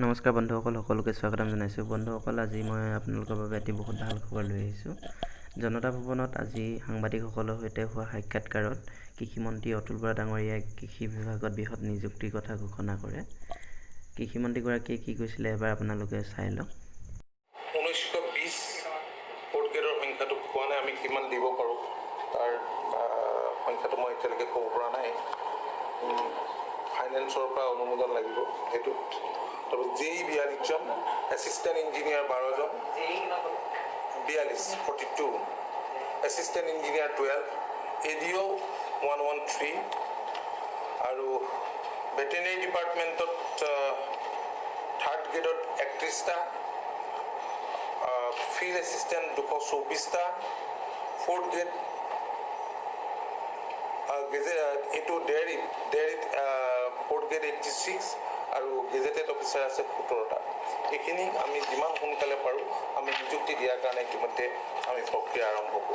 নমস্কাৰ বন্ধুসকল, সকলোকে স্বাগতম জনাইছোঁ। বন্ধুসকল, আজি মই আপোনালোকৰ বাবে এটি বহুত ভাল খবৰ লৈ আহিছোঁ। জনতা ভৱনত আজি সাংবাদিকসকলৰ সৈতে হোৱা সাক্ষাৎকাৰত কৃষিমন্ত্ৰী অতুল বৰা ডাঙৰীয়াই কৃষি বিভাগত বৃহৎ নিযুক্তিৰ কথা ঘোষণা কৰে। কৃষিমন্ত্ৰীগৰাকীয়ে কি কৈছিলে এবাৰ আপোনালোকে চাই লওক। 1920 ফ'ৰ্থ গ্ৰেডৰ সংখ্যাটো পোৱা নাই, আমি কিমান দিব পাৰোঁ তাৰ সংখ্যাটো মই এতিয়ালৈকে ক'ব পৰা নাই। ফাইনেন্সৰ পৰা অনুমোদন লাগিব সেইটোত। তাৰপিছত JE 42জন, এছিষ্টেণ্ট ইঞ্জিনিয়াৰ 12জন, 42 এছিষ্টেণ্ট ইঞ্জিনিয়াৰ 12, ADO 113 আৰু ভেটেনেৰী ডিপাৰ্টমেণ্টত থাৰ্ড গ্ৰেডত 31টা, ফিল্ড এছিষ্টেণ্ট 224টা, ফ'ৰ্থ গ্ৰেড এইটো ডেয়াৰীত ফ'ৰ্থ গ্ৰেড 86 আৰু গেজেটেড অফিচাৰ আছে 17টা। এইখিনি আমি যিমান সোনকালে পাৰোঁ আমি নিযুক্তি দিয়াৰ কাৰণে ইতিমধ্যে আমি প্ৰক্ৰিয়া আৰম্ভ কৰোঁ।